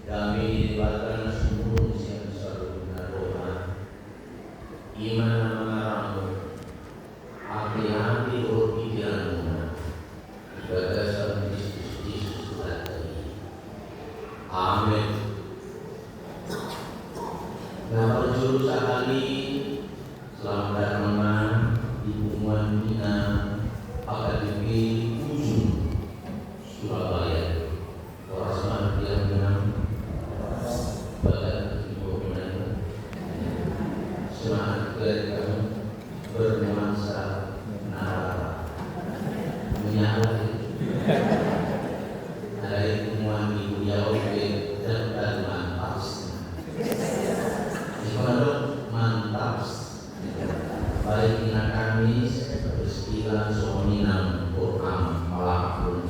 Kami dilibatkan semua yang selalu doa. Iman mengarang hati-hati berpikiran ibadah sama Yesus tadi. Amin. Nah, berjuru sekali selamat datang di Umuan Bina Akademi Ujung Surabaya. Orang yang menang badan hubungan semangat kegiatan bernuansa nara menyala ada hubungan ibu jauh dan mantap mantap baik kami beristilah sominam Quran malakul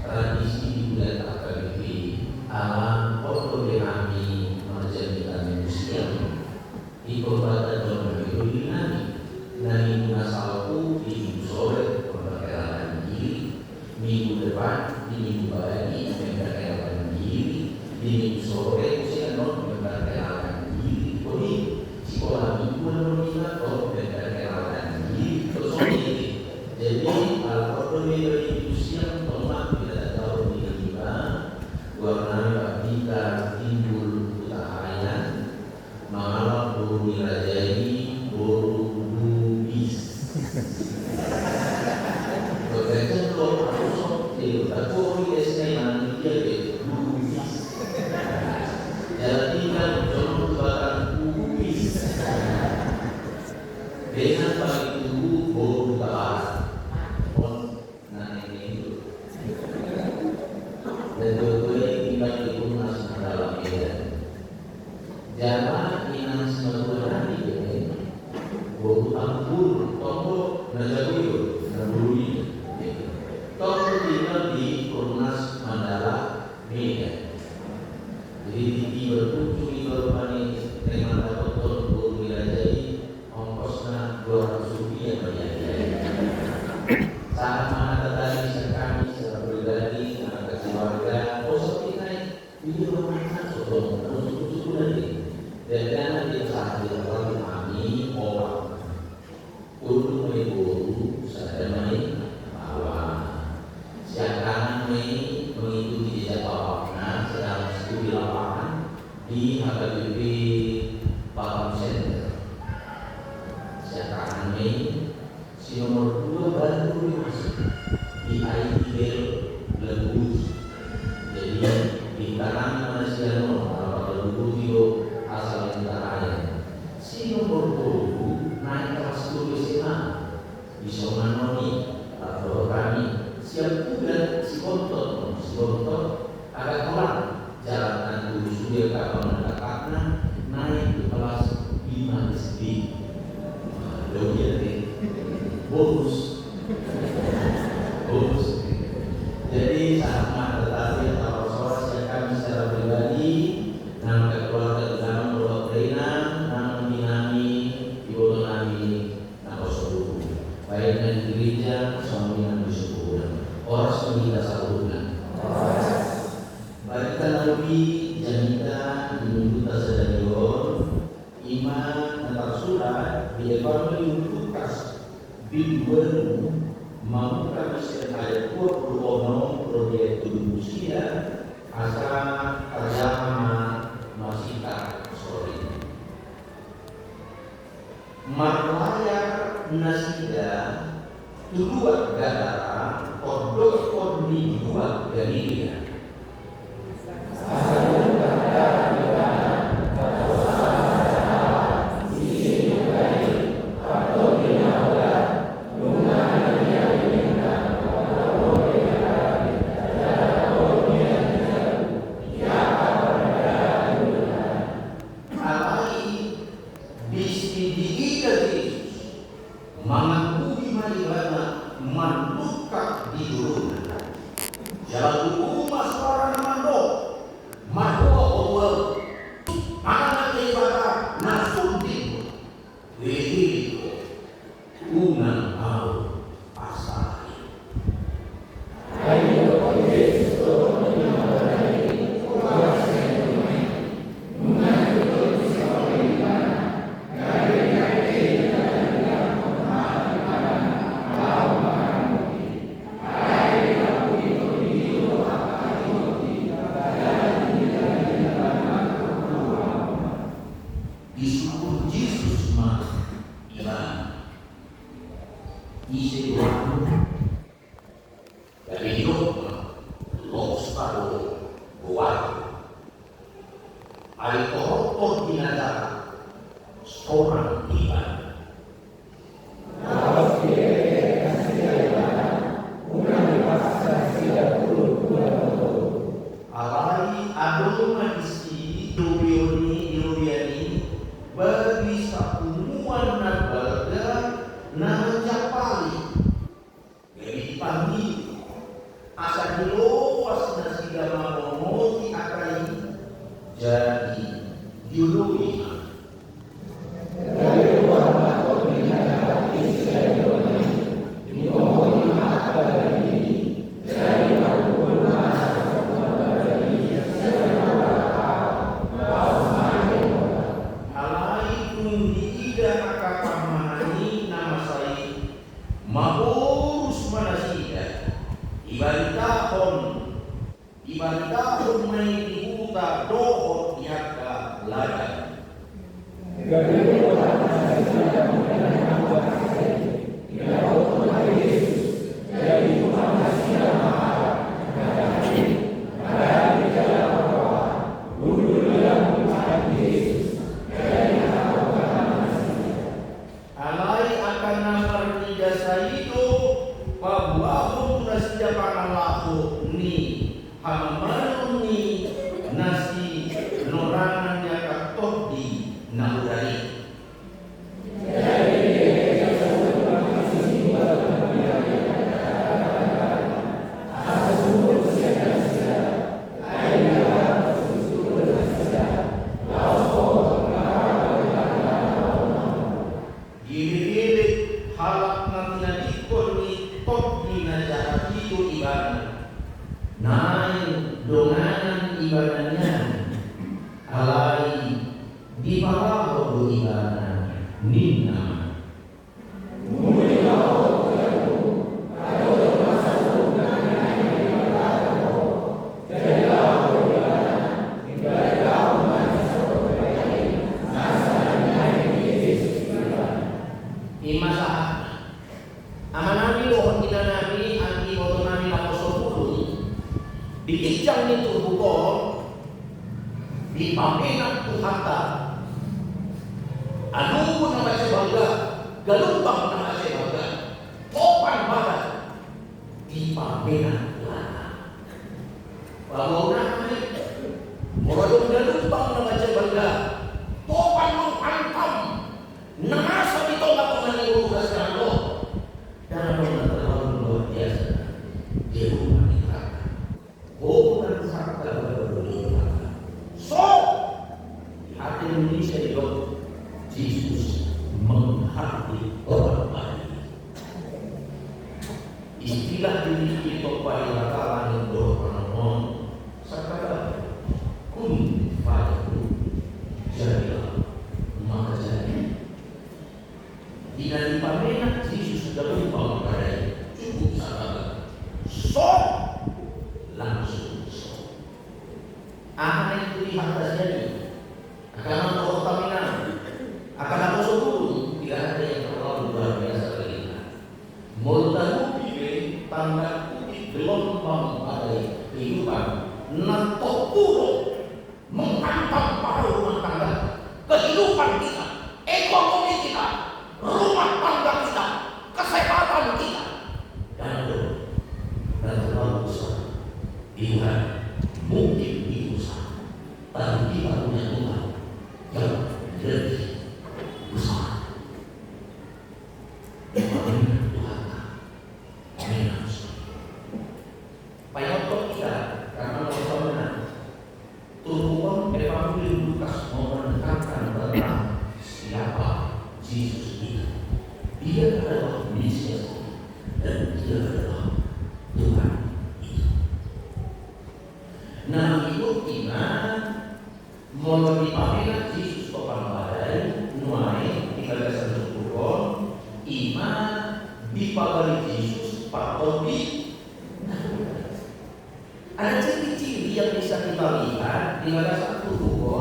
tradisi budaya akademi alam ortografi menjadikan manusia di Kabupaten Gunung Dinami dari munasalku di minggu sore pembakaran diri, minggu depan di minggu pagi pembakaran diri, di minggu sore usia pembakaran diri, di sekolah mingguan mengingat pembakaran diri terus ini. Jadi kalau ortografi usia tomat tidak tahu tiba-tiba warna kita timbul utahayan malah buru dirajai buru bubis bekerja kalau harus tidak tahu biasanya manusia bubis jadi kan jangan bakal bubis dengan bagi tubuh buru utahayan. Dan dua-duanya kita itu masuk dalam medan. Jangan inang semua ini, baru tampur, tombol, najawiyo, nabului. Tombol tinggal di Kurnas Mandala Medan. Jadi di berkunjung di Baropani dengan dapat tombol dirajai ongkosnya Rp200 berjaya. Saat mana tadi sekali secara pribadi warga posisi naik ini bermaksud soal untuk lagi dan jangan saat dilakukan kami orang untuk mengguru sadar main bahwa siaran mengikuti jejak bapaknya sedang studi lapangan di HKBP Batam Center. Siaran si nomor 2 baru masuk di ITL Lebus. Jadi di tangan manusia kalau Lebus asal yang si nomor 2 naik kelas 2 SMA bisa menoni atau kami siap juga si bontot agak kurang jalan guru sudah kapan kakaknya naik ke kelas 5 SD bonus. Jadi sama tetapi kalau soal kami secara pribadi nama keluarga dalam berdoktrinah nama dinami ibu nami nama suruh baik dan gereja suami yang bersyukur orang suami saluran baik tanawi janita diminta sedarion iman antar surat di ekonomi untuk kas biduan mau kami ayat 20 proyek Indonesia asal kerjasama masih tak sorry marwaya nasida dua gadara kodok di dua Galilea sini dari hidup los baru buat ay koruptor binatang seorang ibadah. Alai adong magisi Duryani bagi sapumuan na balda na menjapali dari pagi asa dilopas na sila mamomoti akai jadi diului Mabus manasida ibaritahon may dibuta doon yaka ladan. Alai akan namar jasa itu pabuahum nasida pangalahu ni hamaru ni nasi norangan yaka todi naudari. Halak nanti nadikon ni top ni najahat itu ibadah. Nain donganan ibadahnya alai di bawah ibadah ninna. Amanami lohon kita nabi anti otonomi laposopulu diijang itu hukum di pamenak tuhata anu nama sebangga galumpang nama sebangga opan badan di pamenak lana kalau namanya morodong galumpang nama sebangga opan menghantam nasa di tongkat pemaniru kasih Allah. Dan Allah terlalu luar biasa. Dia bukan neraka. Bukan neraka berdoa. So, hati Indonesia itu Yesus menghati orang lain. Istilah diri itu pada lakalan doa sekarang kun fadu jadilah maka jadi. Jika di pamenak Yesus sudah lupa pada cukup sabar. So langsung so. Akan itu lihat terjadi. Akan ada otaminam. Akan ada sebelum tidak ada yang terlalu luar biasa terlihat. Multamu pilih tanda kutip gelombang pada kehidupan. Nantok turun menghantam para rumah tangga kehidupan kita, ekonomi kita, rumah tangga kita, kesehatan kita, dan terlalu besar. Tuhan mungkin itu besar, tapi kita punya Tuhan yang lebih besar. Tuhan Payotok kita karena Allah turun Evangelium Lukas mau menekankan tentang siapa Yesus itu. Dia adalah Mesias dan dia adalah Tuhan itu. Nah, itu iman melalui panggilan Yesus topan badai nuai tinggal sepuluh iman dipagari Yesus patobi. Ada ciri-ciri yang bisa kita lihat di mana satu dua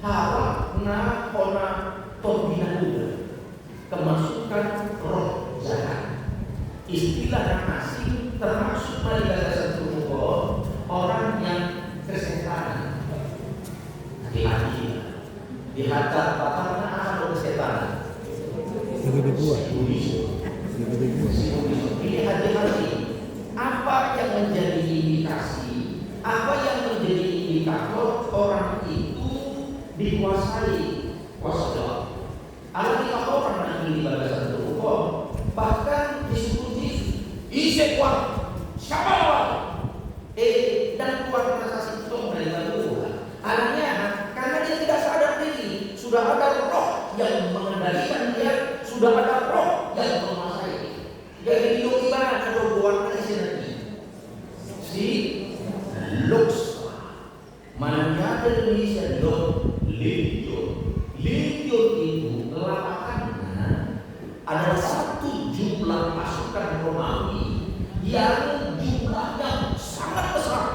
harap na kona tombina juga kemasukan roh jahat istilah yang asing termasuk dari gagasan Trungkul orang yang kesetanan. Hati-hati, dihadap karena apa kesetanan? Ini hati-hati. Apa yang menjadi indikasi? Apa yang menjadi indikator orang itu dikuasai kuasa Allah? Ada orang yang di bagasan Trungkul bahkan disebut Yesus, kuat, siapa lawan? Dan keluar rasa itu dari Tuhan. Artinya karena dia tidak sadar diri, sudah ada roh yang mengendalikan dia, sudah ada roh yang menguasai. Jadi hidup ibarat ada buat nanti. Si lux mana ada Indonesia legion itu lapangannya ada satu jumlah pasukan Romawi yang jumlahnya sangat besar.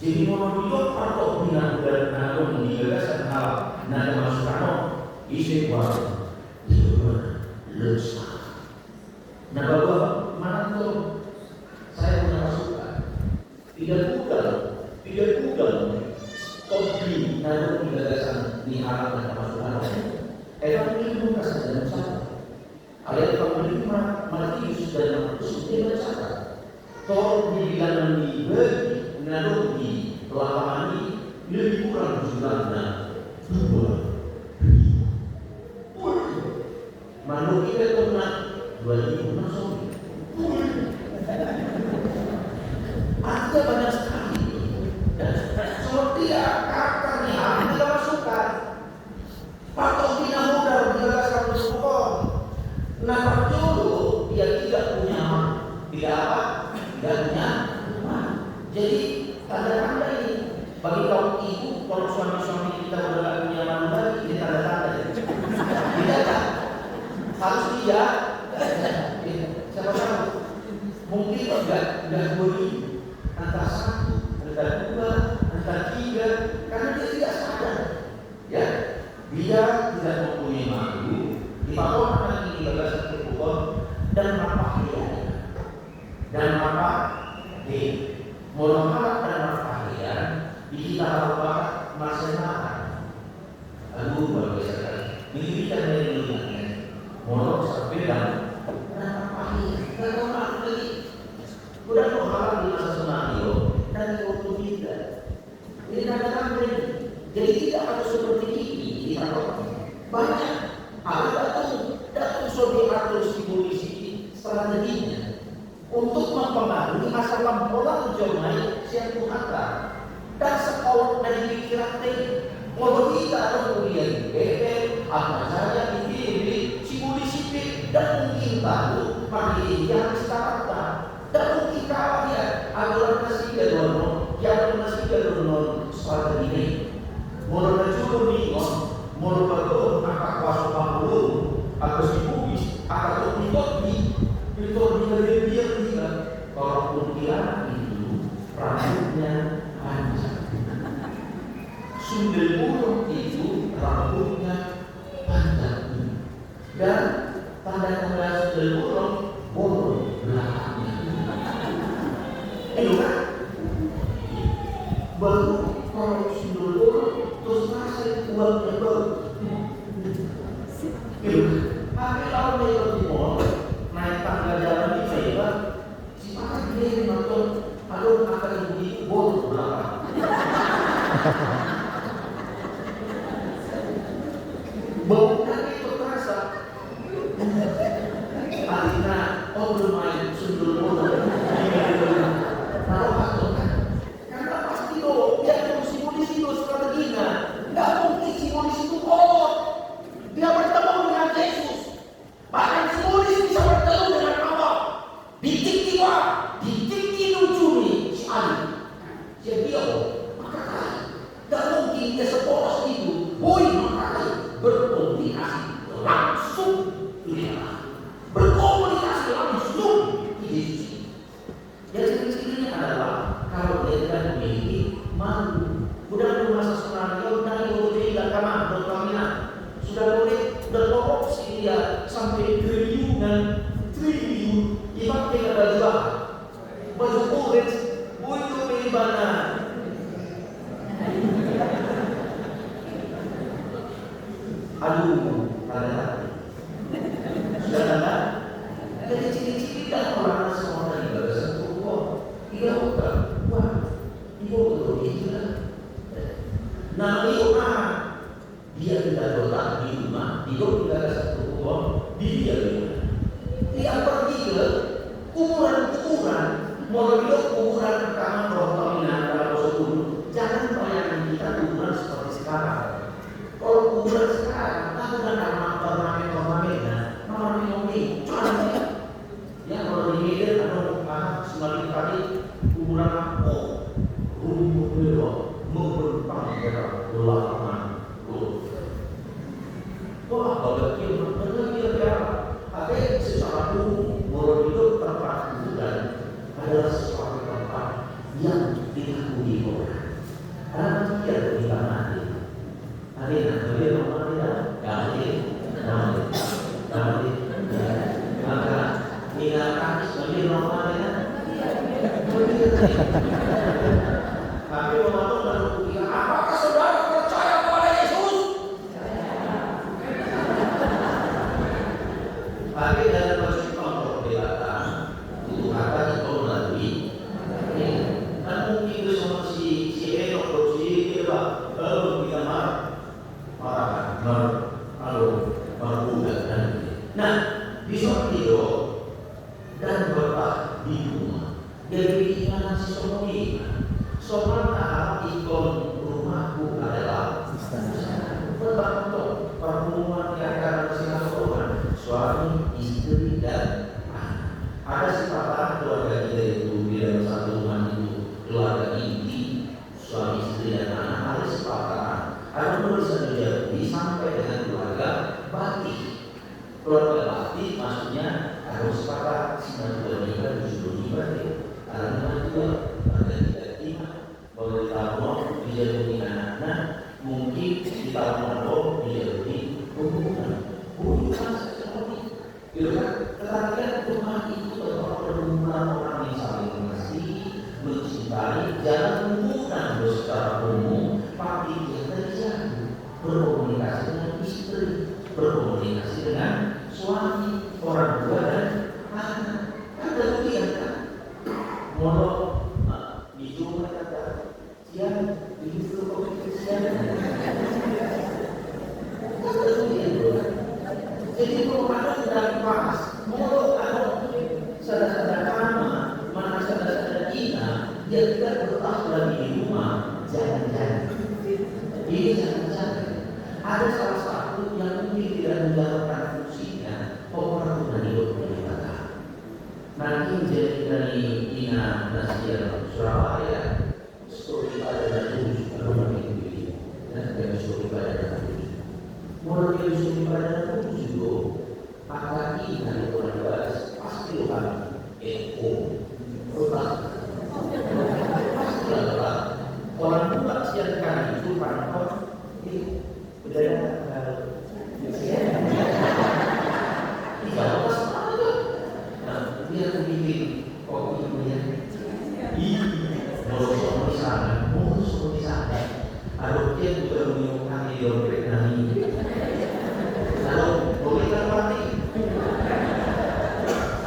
Jadi menurut atau bina dan namun digagasan hal nada masukano isi kuat lusa. Nah bahwa mana tuh saya punya masukan tidak Google topi namun digagasan di hal nada masukano. Ini bukan saja masalah. Kalian kalau menerima Matius dan Markus dia baca. Tol dibilang dibagi naruh di lapangan ini lebih kurang jumlahnya 2.000. Manuk kita pernah 2.000 masuk. Ada banyak sekali. Seperti akarnya kita masukkan. Patok bina muda menjelaskan bersyukur. Nah dulu dia tidak punya tidak punya rumah. Jadi tanda-tanda ini bagi kaum ibu, kalau suami-suami kita udah gak punya rumah lagi, ini tanda-tanda ya. Tidak harus tidak. Siapa tahu mungkin enggak 2.000, antara 1, antara 2, antara 3, karena dia tidak sadar. Ya, dia tidak mempunyai malu. Dipakai ini bagasan terpukul dan pakaian dan maka monokalat dan pakaian di kita harapkan masyarakat. Aduh bagi sekali. Ini kita melihatnya monok sampai dan pakaian. Kalau nak lagi, sudah monokalat di masa senario dan waktu tidak. Ini katakan begini. Jadi tidak harus seperti ini. Kita banyak. Datang sobi atur simulisi strateginya untuk mempengaruhi asal lampolan jomai siang Tuhanka dan sekolah dari pikiran tadi kalau kita ada kuliah di apa saja di simulisi dan mungkin tahu mari yang sekarang dan mungkin kalau ya adalah nasi gadono yang nasi gadono strategi ini menurut judul menurut bagus akan kuasa panggung atau si bugis atau pitoti dari dia tidak kalau kuntilanak itu rambutnya panjang, sundel bolong itu rambutnya panjang dan tanda-tanda sundel bolong belakangnya itu kan baru kalau sundel bolong terus rasa uangnya baru tapi kalau dia di mall naik tangga jalan di Feiba si pakai dia nonton aduh akan di bol belakang baunya itu terasa akhirnya bermain sundul bola taruh atau karena pasti loh dia harus simulisi itu strateginya nggak mungkin simulisi itu kolot dia bertemu dengan Yesus. Bahkan simbolis bisa bertemu dengan Allah. Ditinggi lucu si Ali. Jadi maka tak mungkin dia sepolos itu. Maka berkomunikasi langsung berkomunikasi langsung di Yesus. Jadi ciri-cirinya adalah kalau dia tidak memiliki malu. Sudah masa senario dan tidak kamar berkaminan. Sudah boleh berkorupsi. rupiah sampai triliunan dipakai ke baju orange, itu beli mana? Aduh, ada sudah ada. Jadi ciri-ciri dan orang semua dari bagasan tubuh, iya bukan, wah, ibu betul gila. Nah itu dia tidak letak di rumah, tidur di bagasan tubuh, dia dia pergi ke kuburan-kuburan, mau hidup kuburan pertama Pertamina atau sebelum. Jangan bayangkan kita kuburan seperti sekarang. Kalau kuburan sekarang, aku udah nama Pertamina, ya kalau di Medan ada semakin kali kuburan aku, rumah beliau membentang dalam lapangan. Wah, kalau dia tapi secara umum menurut itu tempat kuburan adalah sesuatu tempat yang dikagumi orang. Karena dia ketika mati, ada yang mati maka tinggalkan sebagai normalnya. Tapi orang baru bilang, apakah saudara percaya kepada Yesus? Tapi dalam persiapan perbedaan itu kata itu lagi, kan mungkin itu sama si Enok atau si Eva, kita marah, marah dan nah di suatu tidur dan berpah di rumah. Jadi keinginan si Sopan ikon rumahku adalah berbentuk perhubungan di antara masing-masing suami, istri dan anak. Ada sifat keluarga kita itu di dalam satu rumah itu keluarga inti, suami, istri dan anak. Ada sifat ada tulisan jadi sampai dengan keluarga bakti. Keluarga bakti maksudnya harus sepakat 92 karena itu ada tiga kalau ditabung dijadikan anak-anak mungkin ditabung dijadikan hubungan seperti itu kan. Tetapi rumah itu berhubungan orang yang saling mengasihi, mencintai, jangan menggunakan secara umum, tapi yang terjadi berkomunikasi dengan istri, berkomunikasi dengan suami, orang tua dan anak. Kan demikian kan? Mono di rumah kata siang di siang. Kan demikian kan? Jadi kalau ada sudah pas, mono ada saudara-saudara mana saudara-saudara kita dia tidak bertah lagi di rumah, jangan-jangan. Ini jangan-jangan. Ada salah satu yang mungkin tidak menjalankan fungsinya, orang itu hidup beribadah. Nanti menjadi dari Ina Nasir Surabaya, story pada dan tujuh rumah itu, dan dari story pada dan tujuh. Mulai dari story pada dan tujuh, maka Ina itu adalah pasti Tuhan pasti adalah orang tua siapkan itu pada orang itu berdaya. Dia bikin kopi punya mulus sana kalau dia juga menyukai dompet nani kalau boleh mati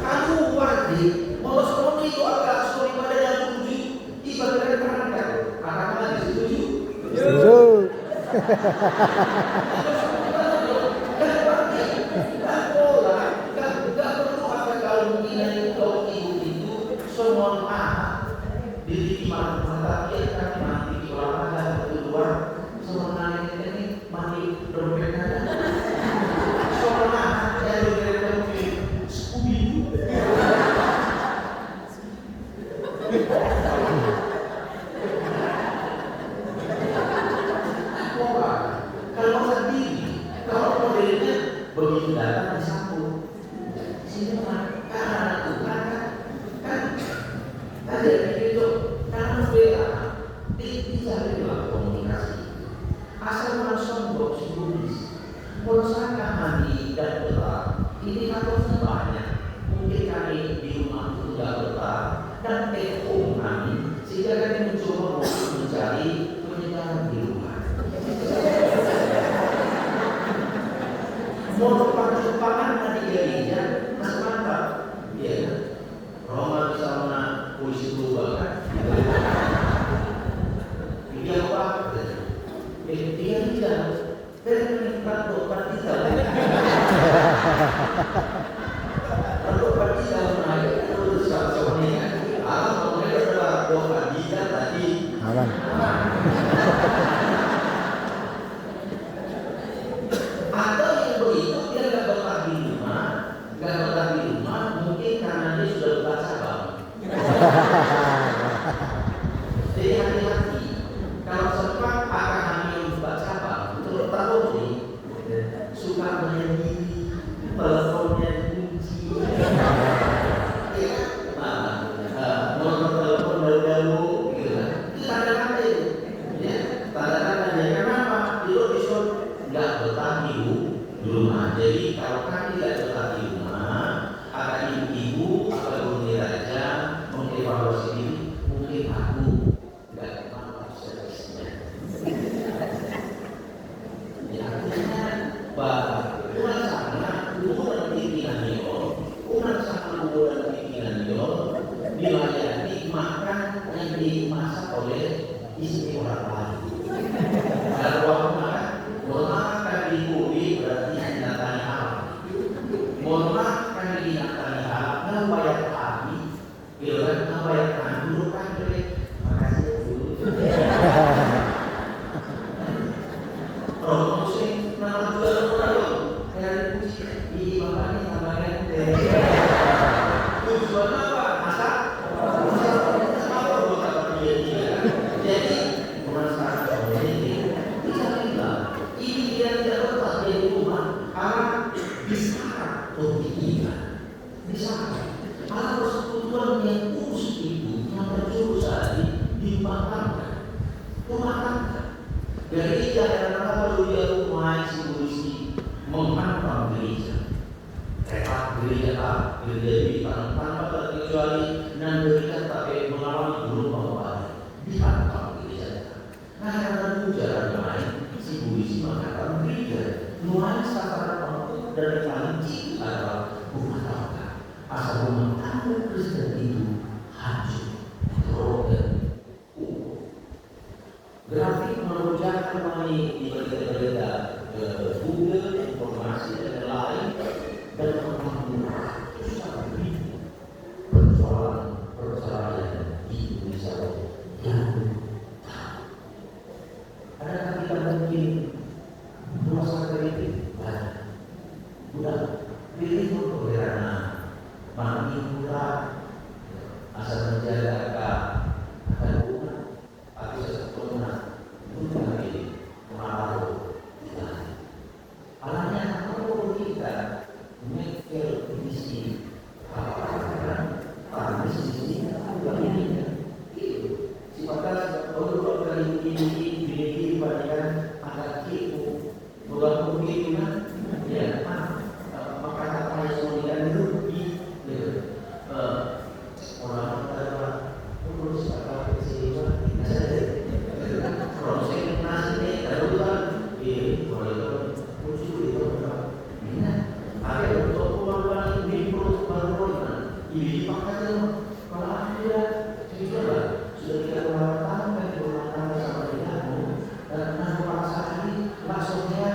kamu mati mulus itu agak sorry pada yang tujuh ibaratnya terangkan anak-anak setuju begitu datang disambut sini karena Tuhan kan tadi itu karena bela bisa dilakukan komunikasi asal langsung bersulis berusaha mandi dan Lapangan di gereja masih mantap, ya. Roma misalnya polisi berubah kan, ini apa? Dia tidak, bernikmat dokter tidak. Dokter tidak menaik terus soalnya, kalau mereka adalah dokter tidak tadi. Aman. Atau yang begitu dia nggak betah di rumah, mungkin karena dia sudah baca bang. Jadi hati-hati. Kalau sempat akan hamil baca bang, terus tahu nih suka menyendiri, teleponnya dikunci. Nomor telepon baru-baru, gitu kan? Itu tanda-tanda itu, ya. Tanda-tanda dia kenapa? Itu disuruh nggak betah di rumah. Jadi kalau kami tidak betah di rumah, akan ibu atau guru aja mengevaluasi diri. Mungkin aku nggak mampu servisnya. Ya artinya bahwa umat sama hubungan pimpinan dilayani makan yang dimasak oleh istri orang lain. Kalau waktu makan, mohon maaf kami dibuli berarti dinatani alam. Mohon maaf kami dinatani alam, ngawayak kami, bilang ngawayak kami dulu kan boleh. Makasih dulu. Roh muslim nama juga orang yang puji di makanya namanya tujuan apa? Masa apa buat dia? Jadi masalah ini bisa bilang ini dia tidak lepas dari rumah karena bisa untuk bisa kalau persekutuan yang khusus itu yang berjuru tadi dimakamkan dari jalan apa dulu dia mulai simbolis menghantam gereja. Gereja di tanpa terkecuali dan gereja tapi mengalami gelombang badai dihantam gereja. Nah karena itu jalan lain simbolis menghantam gereja. Mulai sasaran pengikut dari paling tinggi adalah rumah tangga. Asal rumah tangga Kristen itu hancur, roboh. Grafik menunjukkan mengenai di berita Google informasi dan lain dan mengenai persoalan di Indonesia yang adakah kita mungkin merasa kritik? Sudah pilih untuk karena mati murah asal menjaga akan hubungan atau sesempurna untuk lagi mengaruh kita. Alanya kalau kita mikir misi apa misi begini itu sifatnya kalau kali ini dibandingkan akan itu bukan begitu kan ya maka apa yang kemudian rugi orang kata urus apa sih proses nasi kalau kan kalau muncul itu ini ada untuk uang di perut baru ini dipakai kalau ada sudah kita mengatakan kan sama dia dan merasa ini maksudnya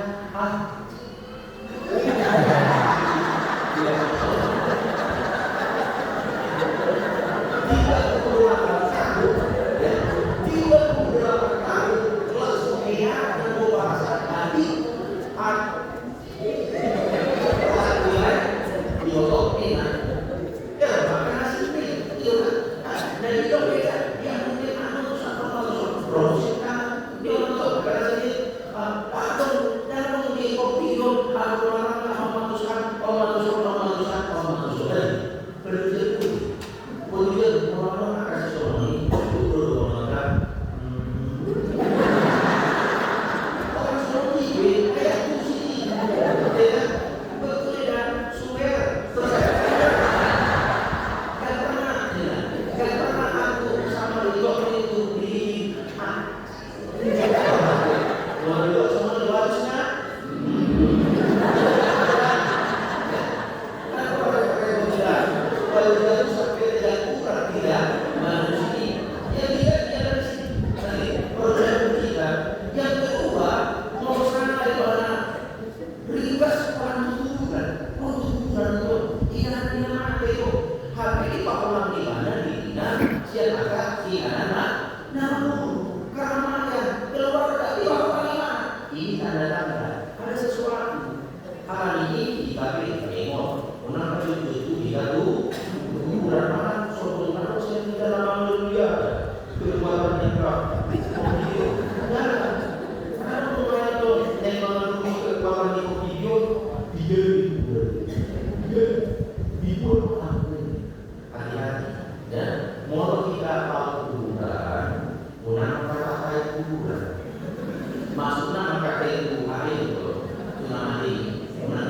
tapi tengok orang itu kita tuh ukuran mana soal mana saya tidak lama dia keluaran yang berapa karena orang itu tengok keluaran di video video hati-hati dan mau kita tahu kuburan orang pakai kuburan maksudnya pakai kuburan itu namanya jadi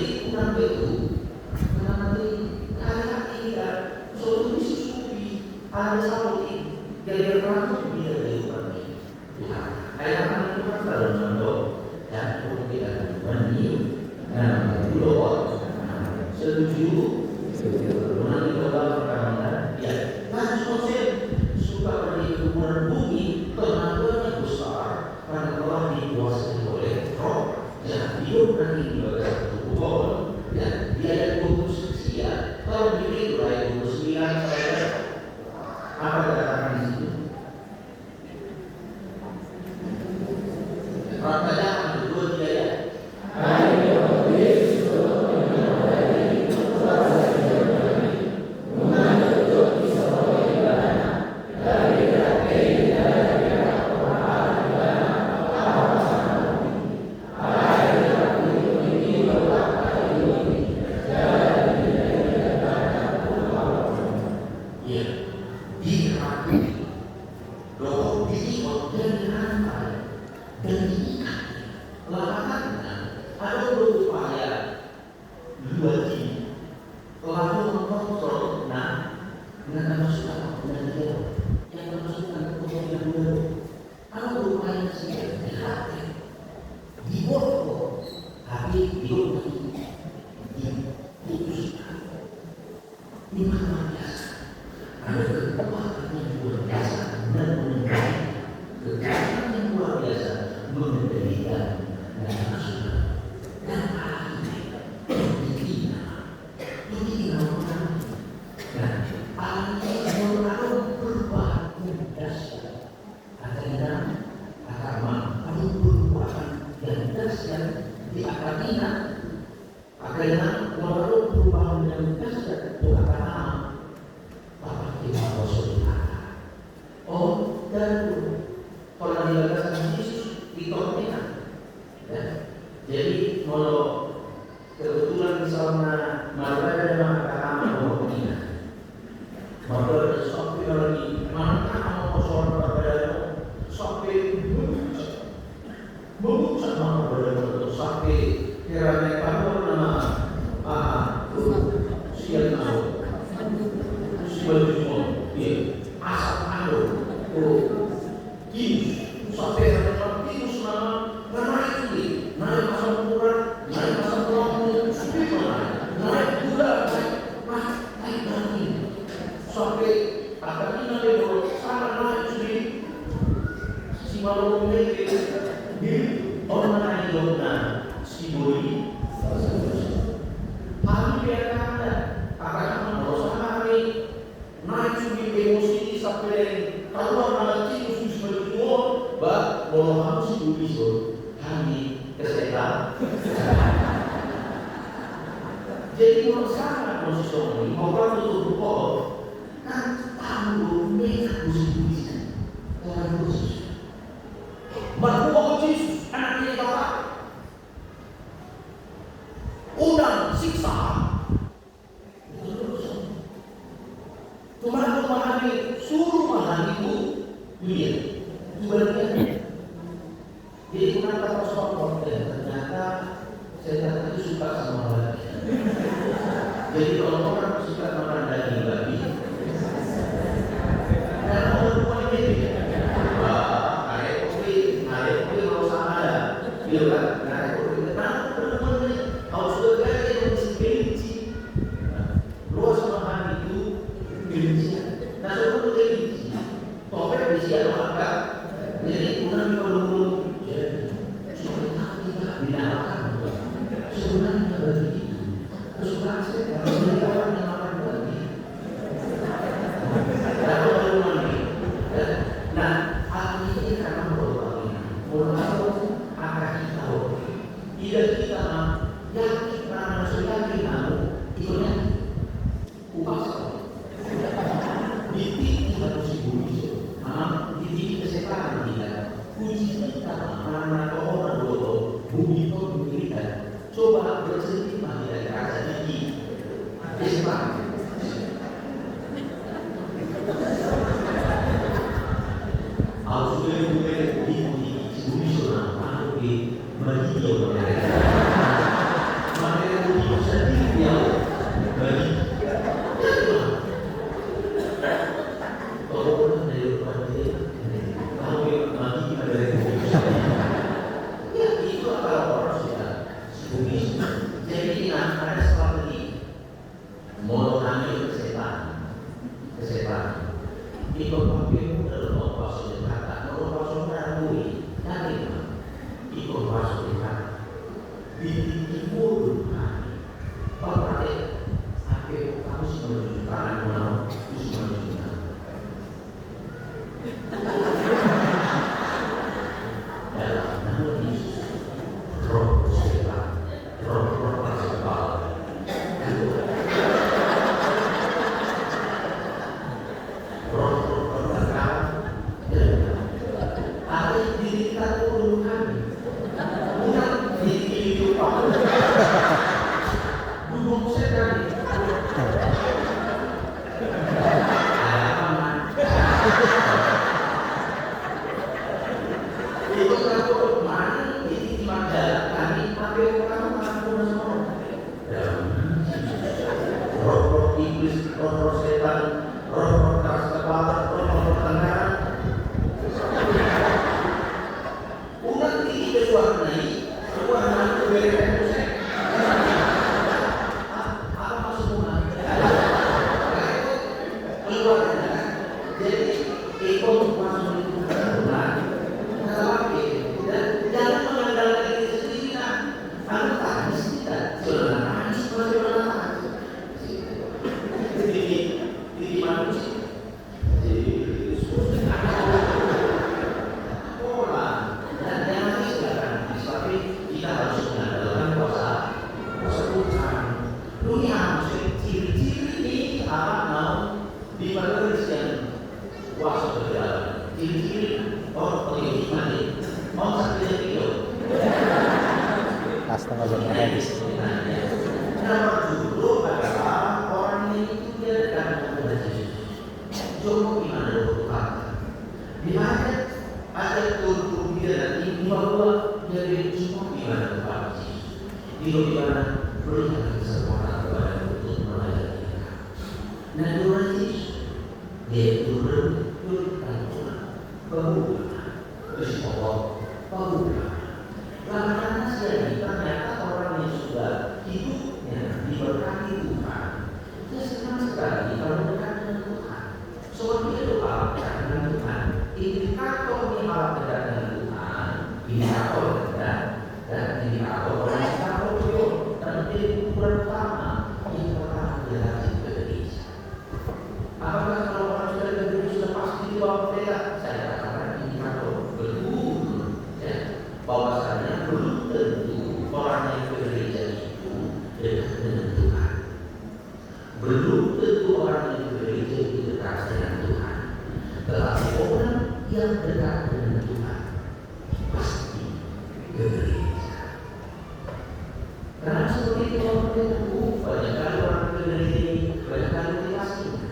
Jadi kurang itu karena nanti hari-hari kita suatu disusupi ada saudi jadi orang tidak diukur ya ayat itu kan dalam contoh ya untuk kita mandi nah dulu setuju nanti coba perkara ya nah konsep suka pergi ke bulan bumi tenaganya besar karena telah dikuasai oleh roh ya hidup nanti dibagai ya, dia ada 20 sekian. Kalau begitu ayat 29 apa katakan di situ? Pertanyaan kedua tidak ya? Jadi kalau kebetulan misalnya malah ada makanan maka sampai lagi mana mau soal pada sampai mengucap nama pada sampai kiranya kamu nama siapa tahu siapa semua asap anu kini sampai ada kini nama itu naik asam murah naik asam lambung naik gula naik daging sampai akan nanti kalau sangat naik si malu memiliki orang yang si boi hari biarkan ada akan berusaha hari naik sugi emosi sampai keluar nanti khusus berjuang bah kalau harus si boi hari kesehatan jadi kalau sangat posisi orang itu kan tahu mereka khusus orang khusus bahwa Yesus anaknya Bapa undang siksa cuma memahami suruh memahami itu dia sebenarnya jadi kenapa kosong dan ternyata setan itu suka sama lagi jadi kalau orang suka makan daging babi karena orang tua ini naik kopi kalau sama ada dia kan naik kopi teman-teman ini kalau sudah gaya yang mesti kelinci luas pemahaman itu kelincian nah sebelum kelinci topek di siang maka jadi kurang belum sebenarnya tidak binatang sebenarnya begitu kesukaan saya kalau orang yang iblis, roh-roh setan, roh-roh keras kepala, roh-roh pelanggaran. Umat ini berwarnai, warna itu berbeda. Apa maksud umat? Keluarga. Jadi ikut masuk itu bukan lagi. Dan jangan mengandalkan diri sendiri. Anda tak bisa jalan di manusia. Nama dulu adalah orang itu dia dekat dengan Yesus. Coba gimana Tuhan? Di mana ada turun dia dan ini bahwa jadi semua gimana Tuhan Yesus? Di mana berikan kesempatan kepada untuk melayani mereka. Nah Tuhan Yesus dia turun Tuhan bahwa terus Allah bahwa karena jadi ternyata orang yang sudah hidupnya diberkati Tuhan, dia senang sekali kalau dekat dengan Tuhan. Soal dia doa dekat dengan Tuhan, indikator dia malah dekat dengan Tuhan, indikator dan indikator orang yang tahu itu dan itu pertama yang pertama dia rajin ke gereja. Apakah kalau orang sudah ke gereja sudah pasti dibawa mereka? Saya katakan indikator betul, ya, bahwasanya belum tentu orang yang ke gereja itu dekat dengan Tuhan. Belum tentu orang yang ke gereja itu dekat dengan Tuhan. Tetapi orang yang dekat dengan Tuhan pasti ke gereja. Karena seperti itu orang itu banyak kali orang ke gereja ini banyak kali motivasinya.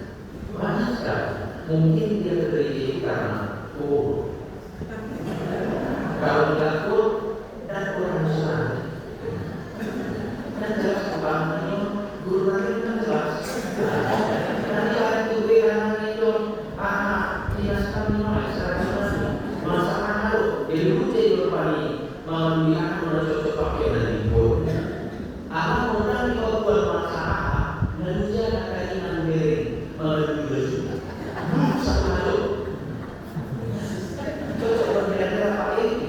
Banyak sekali. Mungkin dia ke gereja ini karena kalau tidak dan kurang senang. Dan jelas kebanggaannya guru nanti kan jelas. Nanti ada guru yang itu dinas kami masakan lalu ilmu jadi berpani melihat mana cocok pakai dan impor. Apa orang kalau buat masalah manusia ada kainan beri melalui bersuka. Satu lalu cocok berbeda pakai ini.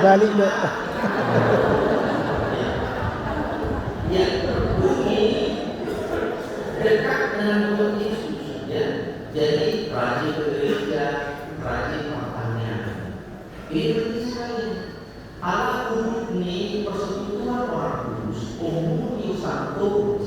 Balik dok. Ya, bumi dekat dengan Tuhan Yesus, ya. Jadi rajin ke gereja, rajin makannya. Ini penting sekali. Allah ini persekutuan orang kudus, umum santo.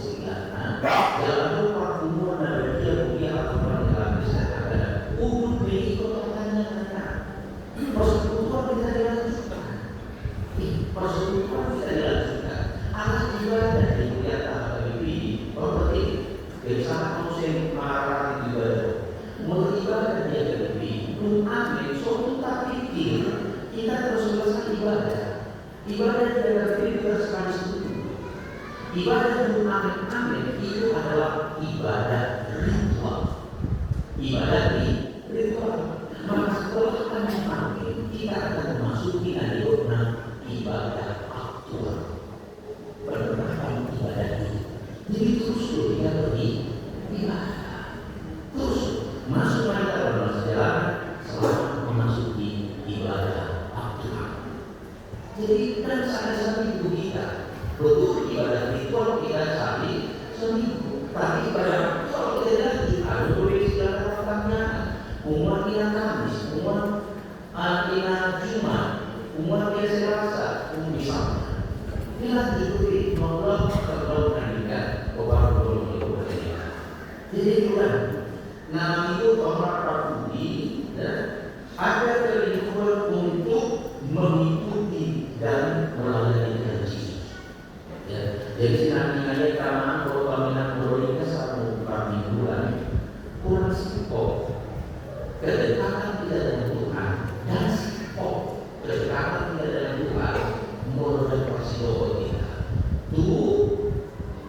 Jadi sangat musim marah di ibadah. Mulai ibadah dia lebih. Amin. Suatu tak pikir kita terus selesai ibadah. Ibadah dia lebih kita sekali setuju. Ibadah amin itu adalah ibadah ritual. Ibadah ritual. Maka setelah kita amin, kita akan memasuki aliran ibadah aktual. Penerapan ibadah ini. Jadi terus kita pergi ibadah. Terus masuk pada dalam sejarah selama memasuki ibadah aktual. Jadi dan saat-saat itu kita betul ibadah ritual kita cari seminggu. Tapi ibadah aktual kita lagi ada boleh segala pertanyaan. Umat kita Kamis, umat kita Jumat, umat kita Selasa, misalnya. Inilah itu Allah terlalukan orang belum. Jadi bukan nama itu orang Prabudi ada kelintuan untuk mengikuti dan melayani Yesus. Jadi nanti karena kalau paminan berolehnya satu mingguan kurang sipok kedekatan tidak dengan Tuhan dan sipok kedekatan tidak dengan Tuhan mulai persidoan kita. Tuh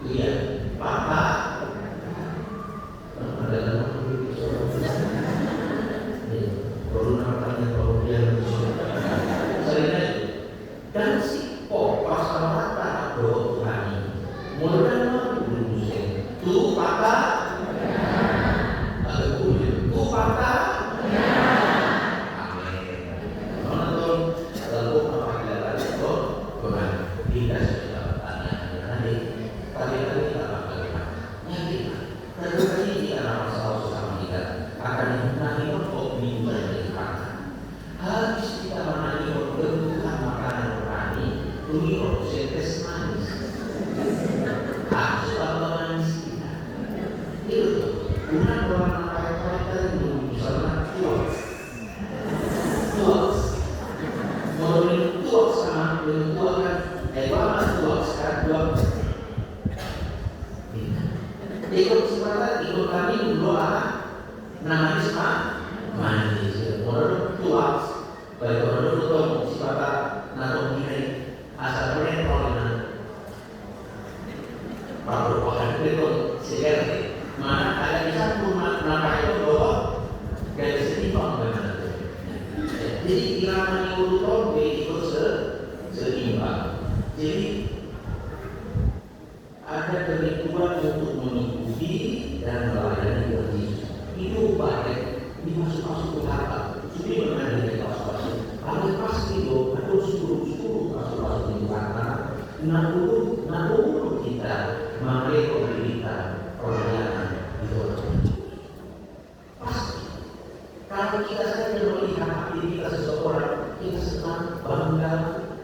lihat Papa adalah corona tanya kalau dia sering dan sipok pasal doa Tuhan mulai musim tuh Papa ada kulit tuh Papa ikut kesempatan ikut kami berdoa namanya semua manis orang tua baik orang tua kesempatan naruh diri asal mereka orang berdoa itu sekali mana ada di satu nama itu doa dari setimpang benar. Jadi irama itu doa ikut seimbang. Jadi ada kebutuhan untuk mengikuti dan melayani Yesus. Itu baik dimasuk-masuk ke kata. Sudah benar dari masuk-masuk. Ada pasti loh, ada suruh masuk-masuk ke kata. Namun kita mengalami kita pelayanan itu pasti. Kalau kita saja melihat aktivitas seseorang, kita senang bangga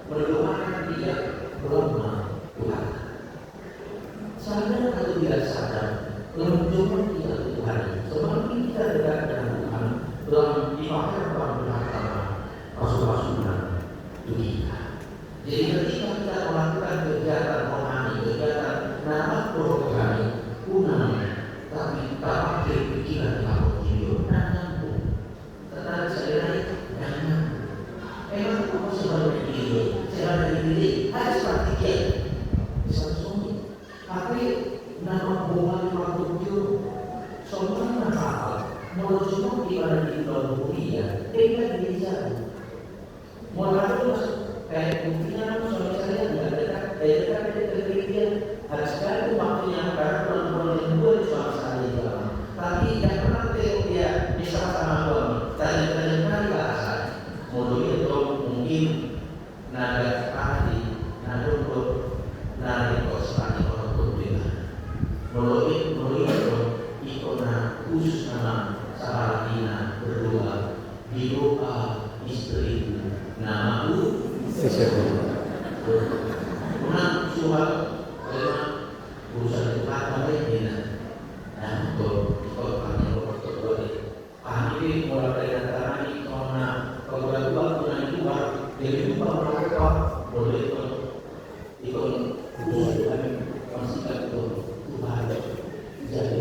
mendoakan dia berlama Tuhan. Sadar atau tidak sadar, menunjukkan kita Tuhan. Semakin kita dekat dengan Tuhan, dalam dipakai dalam berharga rasul-rasulan itu kita. Jadi ketika kita melakukan kegiatan rohani, kegiatan nama rohani, unang, tapi tak pakai pikiran kalau hidup dan nyambung. Tetapi saya naik dan nyambung. Emang aku sebagai diri, sebagai diri harus praktikkan. Tapi nama buah waktu itu semua nakal, mau semua ibadah di dalam kuliah, tidak bisa. Mulai itu kayak buktinya saya tidak dekat, dekat kemudian harus sekali waktu yang karena bulan-bulan yang dua suami saya jalan. Tapi yang pernah dia bisa sama suami, tanya kali bahasa, mulai itu mungkin nada ahli, nada untuk nada kosong. Melalui ikona khusus nama Salatina berdoa di doa istriku namaku menang surat memang urusan itu kata lainnya dan untuk kami mulai dari antara ini karena kalau punya dua jadi dua mereka boleh ikut khusus kami masih itu Tuhan jadi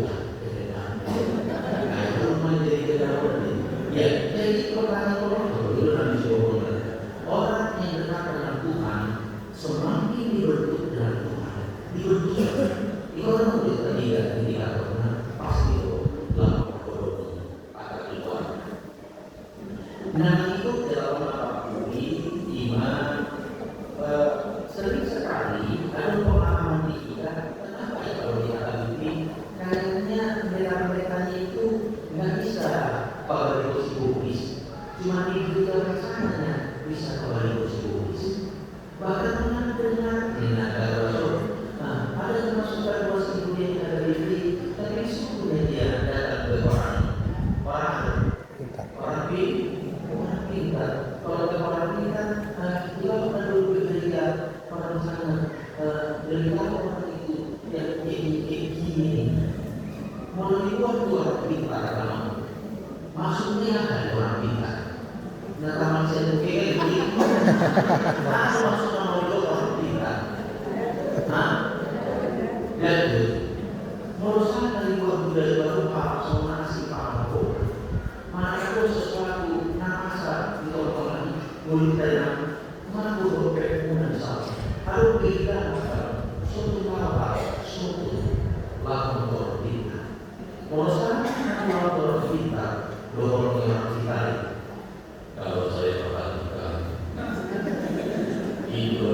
Itu orang tidak indikatornya pasti itu dalam ekonomi atau keluar. Nah itu dalam akui iman sering sekali ada pemahaman di kita. Kenapa ya kalau di akademi kayaknya mereka itu nggak bisa berkontribusi publis, cuma di sananya bisa berkontribusi publis. Bahkan dengan ada kemasukan luas kemudian ada diri, tapi sesungguhnya dia datang ke orang pintar. Kalau ke orang pintar, kita pernah dulu bekerja orang sana, dari orang itu yang gini, mau dibuat orang pintar kalau maksudnya ada orang pintar. Nah, taman saya mungkin begitu. Maksudnya mau dibuat orang pintar. Dan menurut saya dari budaya baru Pak Somasi Pak Mako, mana itu sesuatu nafasa di orang mulut dan mana itu berkepunan salah. Kalau kita suatu lakukan kita. Menurut saya lakukan kita, dorong yang kita. Kalau saya perhatikan, itu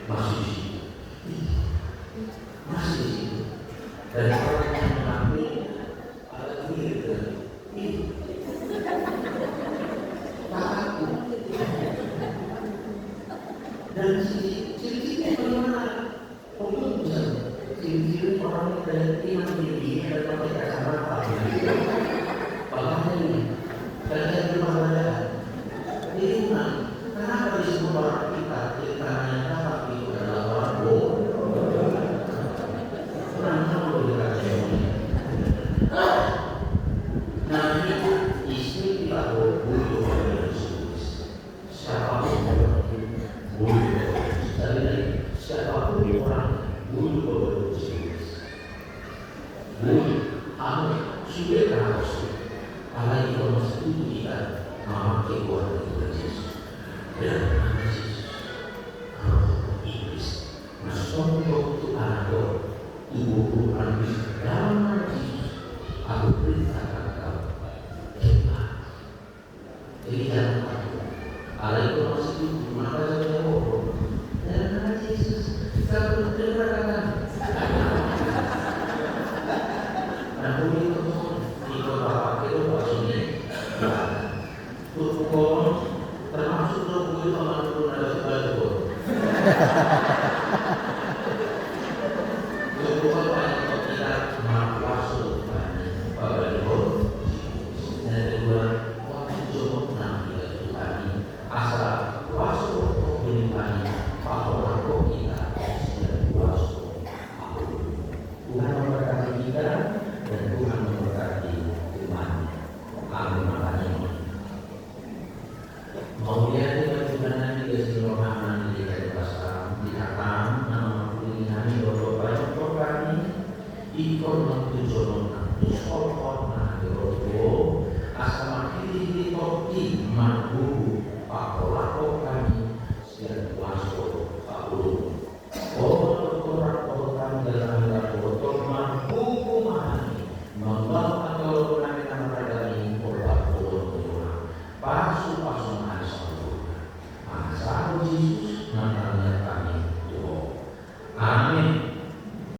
masih di situ. Dan orang yang mengambil ada mirip dengan ini. Takutku. Dan ciri-ciri bagaimana? Untuk misalnya, ciri-ciri orang yang iman tinggi dan pakai kacamata. Bagaimana ini? Dan terima kasih. Ini kenapa disebut orang kita? Ceritanya dapat itu adalah orang bohong. Nah itu istri tidak boleh siapapun boleh siapapun orang boleh sudah harus apalagi kalau studi kita memakai keluarga Yesus dan Yesus Inggris masuk untuk anak tubuh Nabi dalam Nabi aku perintahkan kau hebat. Jadi jangan takut. Allah itu masih hidup. Maka saya bohong. Dan Yesus kita berterima nah boleh itu bapak itu maksudnya tubuh termasuk tubuh itu maupun ada sebab asal makili di topi mampu